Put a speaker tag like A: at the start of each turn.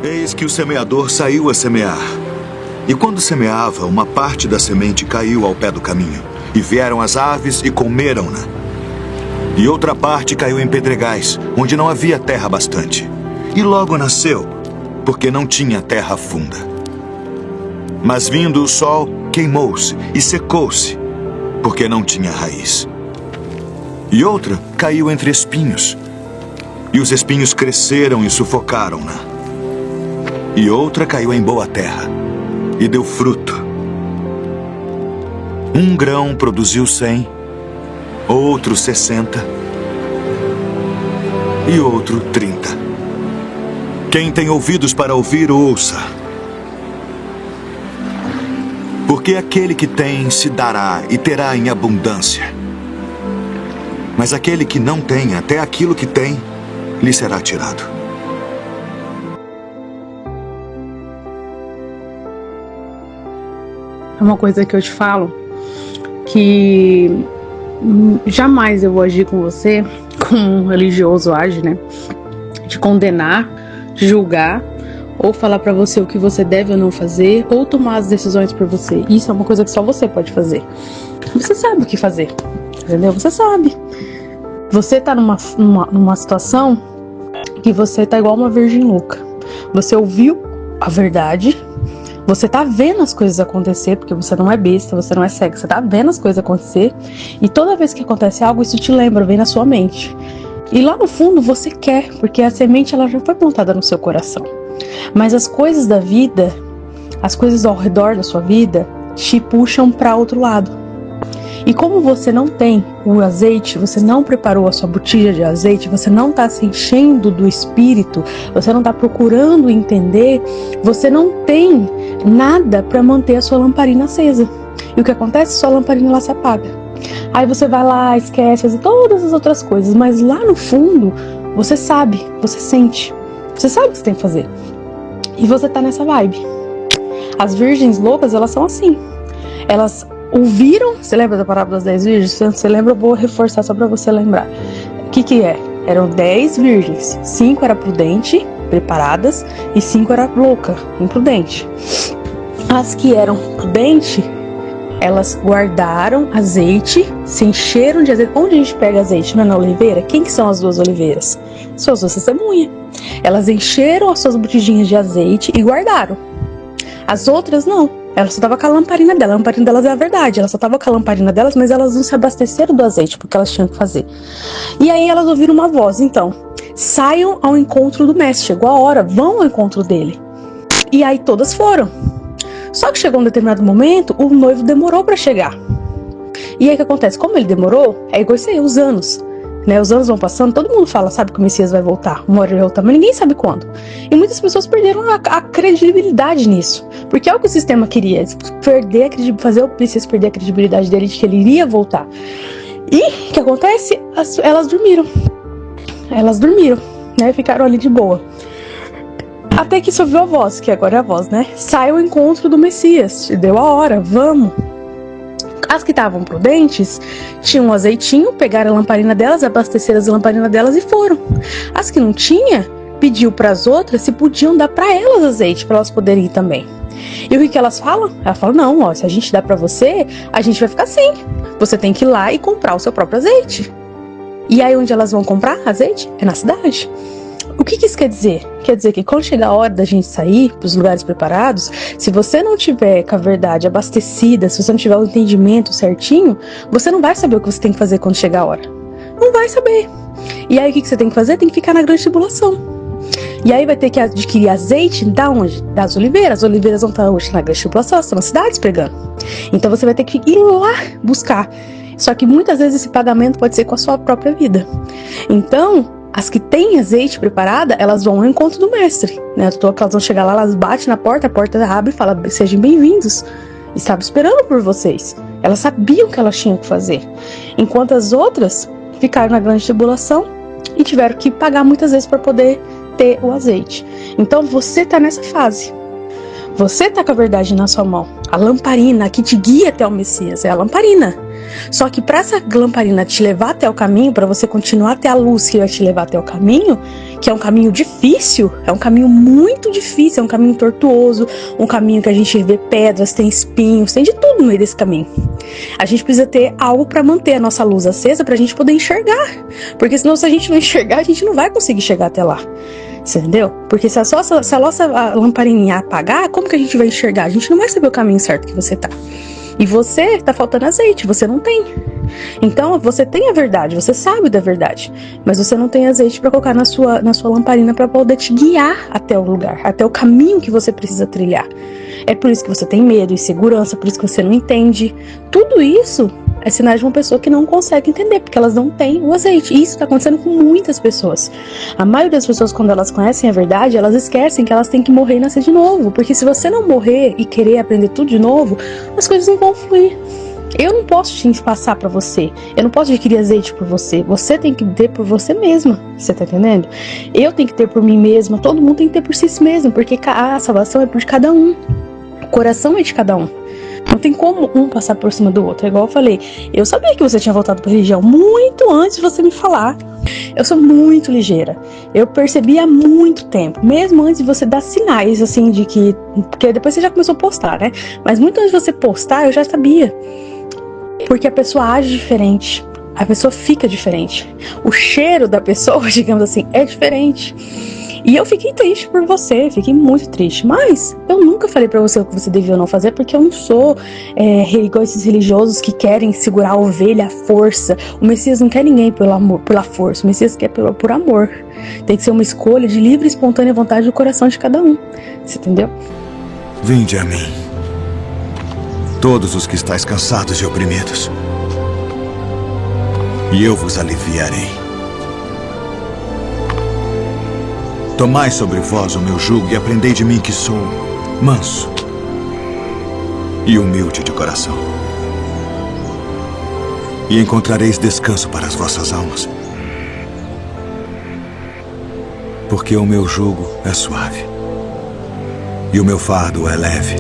A: Eis que o semeador saiu a semear. E quando semeava, uma parte da semente caiu ao pé do caminho, e vieram as aves e comeram-na. E outra parte caiu em pedregais, onde não havia terra bastante. E logo nasceu, porque não tinha terra funda. Mas vindo o sol, queimou-se e secou-se, porque não tinha raiz. E outra caiu entre espinhos, e os espinhos cresceram e sufocaram-na. E outra caiu em boa terra, e deu fruto. Um grão produziu 100, outro 60, e outro 30. Quem tem ouvidos para ouvir, ouça. Porque aquele que tem se dará e terá em abundância. Mas aquele que não tem, até aquilo que tem, lhe será tirado.
B: É uma coisa que eu te falo, que jamais eu vou agir com você como um religioso age, né? De condenar, de julgar, ou falar pra você o que você deve ou não fazer, ou tomar as decisões por você. Isso é uma coisa que só você pode fazer. Você sabe o que fazer, entendeu? Você sabe. Você tá numa situação que você tá igual uma virgem louca. Você ouviu a verdade, você tá vendo as coisas acontecer, porque você não é besta, você não é cego, você tá vendo as coisas acontecer, e toda vez que acontece algo, isso te lembra, vem na sua mente. E lá no fundo você quer, porque a semente ela já foi plantada no seu coração. Mas as coisas da vida, as coisas ao redor da sua vida, te puxam para outro lado. E como você não tem o azeite, você não preparou a sua botija de azeite, você não está se enchendo do Espírito, você não está procurando entender, você não tem nada para manter a sua lamparina acesa. E o que acontece? Sua lamparina lá se apaga. Aí você vai lá, esquece, faz todas as outras coisas, mas lá no fundo, você sabe, você sente, você sabe o que você tem que fazer. E você tá nessa vibe. As virgens loucas, elas são assim. Elas ouviram, você lembra da parábola das 10 virgens? Se você lembra, eu vou reforçar só pra você lembrar. O que é? Eram 10 virgens. 5 eram prudentes, preparadas, e 5 eram louca, imprudente. As que eram prudentes, elas guardaram azeite, se encheram de azeite. Onde a gente pega azeite? Não é na oliveira? Quem que são as duas oliveiras? São as duas testemunhas. Elas encheram as suas botijinhas de azeite e guardaram. As outras não. Ela só estava com a lamparina dela. A lamparina delas é a verdade. Ela só estava com a lamparina delas, mas elas não se abasteceram do azeite, porque elas tinham que fazer. E aí elas ouviram uma voz. Então, saiam ao encontro do mestre. Chegou a hora, vão ao encontro dele. E aí todas foram. Só que chegou um determinado momento, o noivo demorou para chegar. E aí o que acontece? Como ele demorou, é igual isso aí, os anos. Né, os anos vão passando, todo mundo fala, sabe que o Messias vai voltar, uma hora ele vai voltar, mas ninguém sabe quando. E muitas pessoas perderam a credibilidade nisso, porque é o que o sistema queria, fazer o Messias perder a credibilidade dele de que ele iria voltar. E o que acontece? Elas dormiram, né, ficaram ali de boa. Até que se ouviu a voz, que agora é a voz, né? Sai ao encontro do Messias, deu a hora, vamos. As que estavam prudentes tinham um azeitinho, pegaram a lamparina delas, abasteceram as lamparinas delas e foram. As que não tinha, pediu para as outras se podiam dar para elas azeite, para elas poderem ir também. E o que elas falam? Elas falam, não, ó, se a gente dá para você, a gente vai ficar sem. Você tem que ir lá e comprar o seu próprio azeite. E aí onde elas vão comprar azeite? É na cidade. O que isso quer dizer? Quer dizer que quando chegar a hora da gente sair para os lugares preparados, se você não tiver com a verdade abastecida, se você não tiver o entendimento certinho, você não vai saber o que você tem que fazer quando chegar a hora. Não vai saber. E aí o que você tem que fazer? Tem que ficar na grande tribulação. E aí vai ter que adquirir azeite da onde? Das oliveiras. As oliveiras vão estar hoje na grande tribulação, elas estão nas cidades pregando. Então você vai ter que ir lá buscar. Só que muitas vezes esse pagamento pode ser com a sua própria vida. Então, as que têm azeite preparada, elas vão ao encontro do mestre, né? Elas vão chegar lá, elas batem na porta, a porta abre e fala, sejam bem-vindos. Estava esperando por vocês. Elas sabiam o que elas tinham que fazer. Enquanto as outras ficaram na grande tribulação e tiveram que pagar muitas vezes para poder ter o azeite. Então você está nessa fase. Você está com a verdade na sua mão. A lamparina que te guia até o Messias é a lamparina. Só que para essa lamparina te levar até o caminho, para você continuar até a luz que vai te levar até o caminho, o que é um caminho difícil, é um caminho muito difícil, é um caminho tortuoso, um caminho que a gente vê pedras, tem espinhos, tem de tudo no meio desse caminho. A gente precisa ter algo para manter a nossa luz acesa pra gente poder enxergar, porque senão se a gente não enxergar, a gente não vai conseguir chegar até lá. Entendeu? Porque se a nossa lamparinha apagar, como que a gente vai enxergar? A gente não vai saber o caminho certo que você tá. E você tá faltando azeite, você não tem. Então, você tem a verdade, você sabe da verdade, mas você não tem azeite para colocar na sua lamparina para poder te guiar até o lugar, até o caminho que você precisa trilhar. É por isso que você tem medo, insegurança, por isso que você não entende. Tudo isso é sinal de uma pessoa que não consegue entender, porque elas não têm o azeite. E isso está acontecendo com muitas pessoas. A maioria das pessoas, quando elas conhecem a verdade, elas esquecem que elas têm que morrer e nascer de novo. Porque se você não morrer e querer aprender tudo de novo, as coisas não vão fluir. Eu não posso te passar pra você. Eu não posso adquirir azeite por você. Você tem que ter por você mesma. Você tá entendendo? Eu tenho que ter por mim mesma. Todo mundo tem que ter por si mesmo. Porque a salvação é por de cada um. O coração é de cada um. Não tem como um passar por cima do outro. É igual eu falei. Eu sabia que você tinha voltado pra religião muito antes de você me falar. Eu sou muito ligeira. Eu percebi há muito tempo. Mesmo antes de você dar sinais, assim, de que... Porque depois você já começou a postar, né? Mas muito antes de você postar, eu já sabia. Porque a pessoa age diferente, a pessoa fica diferente, o cheiro da pessoa, digamos assim, é diferente. E eu fiquei triste por você, fiquei muito triste, mas eu nunca falei pra você o que você devia ou não fazer, porque eu não sou igual esses religiosos que querem segurar a ovelha à força. O Messias não quer ninguém pelo amor, pela força, o Messias quer por amor. Tem que ser uma escolha de livre e espontânea vontade do coração de cada um, você entendeu?
A: Vinde a mim, todos os que estáis cansados e oprimidos, e eu vos aliviarei. Tomai sobre vós o meu jugo e aprendei de mim que sou manso e humilde de coração, e encontrareis descanso para as vossas almas, porque o meu jugo é suave e o meu fardo é leve.